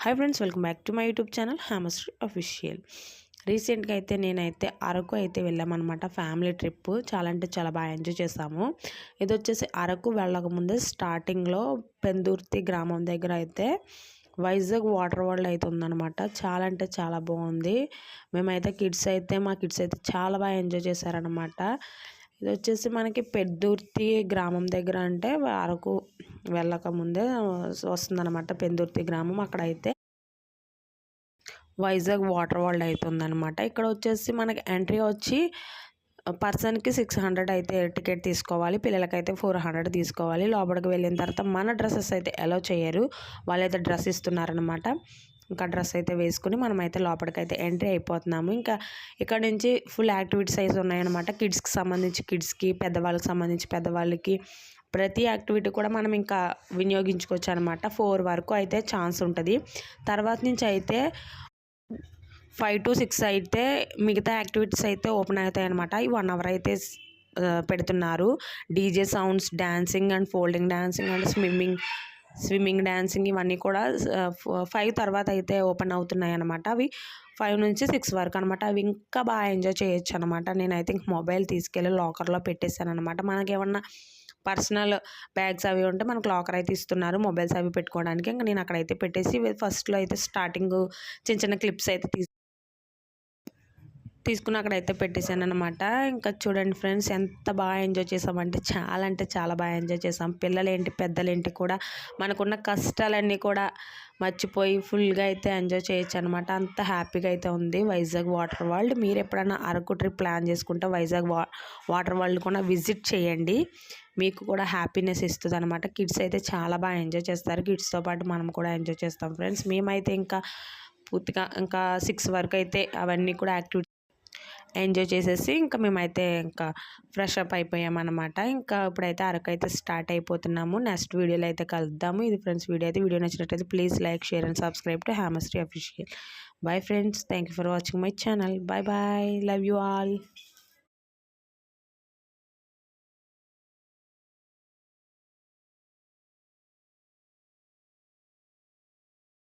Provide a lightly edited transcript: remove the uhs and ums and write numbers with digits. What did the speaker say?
Hi friends, welcome back to my YouTube channel Hyamashri official. రీసెంట్గా అయితే నేనైతే అరకు అయితే వెళ్ళామన్నమాట. ఫ్యామిలీ ట్రిప్ చాలా అంటే చాలా బాగా ఎంజాయ్ చేసాము. ఇది వచ్చేసి అరకు వెళ్ళకముందే స్టార్టింగ్లో పెందుర్తి గ్రామం దగ్గర అయితే వైజాగ్ వాటర్ వరల్డ్ అయితే ఉందన్నమాట. చాలా అంటే చాలా బాగుంది. మేమైతే మా కిడ్స్ అయితే చాలా బాగా ఎంజాయ్ చేశారనమాట. ఇది వచ్చేసి మనకి పెద్దుర్తి గ్రామం దగ్గర, అంటే అరకు వెళ్ళక ముందే వస్తుందన్నమాట పెందుర్తి గ్రామం. అక్కడైతే వైజాగ్ వాటర్ వరల్డ్ అవుతుందన్నమాట. ఇక్కడ వచ్చేసి మనకి ఎంట్రీ వచ్చి పర్సన్కి 600 అయితే టికెట్ తీసుకోవాలి, పిల్లలకైతే 400 తీసుకోవాలి. లోపలికి వెళ్ళిన తర్వాత మన డ్రెస్సెస్ అయితే అలౌ చేయరు, వాళ్ళైతే డ్రెస్ ఇస్తున్నారనమాట. ఇంకా డ్రెస్ అయితే వేసుకుని మనమైతే లోపలికైతే ఎంట్రీ అయిపోతున్నాము. ఇంకా ఇక్కడ నుంచి ఫుల్ యాక్టివిటీస్ అయితే ఉన్నాయన్నమాట. కిడ్స్కి సంబంధించి కిడ్స్కి, పెద్దవాళ్ళకి సంబంధించి పెద్దవాళ్ళకి, ప్రతి యాక్టివిటీ కూడా మనం ఇంకా వినియోగించుకోవచ్చు అనమాట. 4 వరకు అయితే ఛాన్స్ ఉంటుంది. తర్వాత నుంచి అయితే 5 to 6 అయితే మిగతా యాక్టివిటీస్ అయితే ఓపెన్ అవుతాయి అనమాట. ఈ 1 అవర్ అయితే పెడుతున్నారు. DJ sounds, dancing and folding dancing and swimming dancing ఇవన్నీ కూడా 5 తర్వాత అయితే ఓపెన్ అవుతున్నాయి అనమాట. అవి 5 నుంచి 6 వరకు అనమాట. అవి ఇంకా బాగా ఎంజాయ్ చేయొచ్చు అనమాట. నేనైతే ఇంక మొబైల్ తీసుకెళ్ళి లాకర్లో పెట్టేశాను అనమాట. మనకేమన్నా పర్సనల్ బ్యాగ్స్ అవి ఉంటే మనకు లాకర్ అయితే ఇస్తున్నారు మొబైల్స్ అవి పెట్టుకోవడానికి. ఇంకా నేను అక్కడైతే పెట్టేసి ఫస్ట్లో అయితే స్టార్టింగ్ చిన్న చిన్న క్లిప్స్ అయితే తీసుకుని అక్కడైతే పెట్టేశాను అనమాట. ఇంకా చూడండి ఫ్రెండ్స్, ఎంత బాగా ఎంజాయ్ చేసామంటే చాలా అంటే చాలా బాగా ఎంజాయ్ చేసాం. పిల్లలేంటి పెద్దలేంటి కూడా మనకున్న కష్టాలన్నీ కూడా మర్చిపోయి ఫుల్గా అయితే ఎంజాయ్ చేయొచ్చు అనమాట. అంత హ్యాపీగా అయితే ఉంది వైజాగ్ వాటర్ వరల్డ్. మీరు ఎప్పుడైనా అరకు ట్రిప్ ప్లాన్ చేసుకుంటే వైజాగ్ వాటర్ వరల్డ్ కూడా విజిట్ చేయండి. మీకు కూడా హ్యాపీనెస్ ఇస్తుంది అనమాట. కిడ్స్ అయితే చాలా బాగా ఎంజాయ్ చేస్తారు. కిడ్స్తో పాటు మనం కూడా ఎంజాయ్ చేస్తాం ఫ్రెండ్స్. మేమైతే ఇంకా పూర్తిగా ఇంకా 6 వరకు అయితే అవన్నీ కూడా యాక్టివిటీ ఎంజాయ్ చేసేసి ఇంకా మేమైతే ఇంకా ఫ్రెష్ అప్ అయిపోయామన్నమాట. ఇంకా ఇప్పుడైతే అరకు అయితే స్టార్ట్ అయిపోతున్నాము. నెక్స్ట్ వీడియోలో అయితే కలుద్దాము. ఇది ఫ్రెండ్స్ వీడియో నచ్చినట్టయితే please like, share and subscribe to Hyamashri official. Bye friends, thank you for watching my channel. Bye bye, love you all.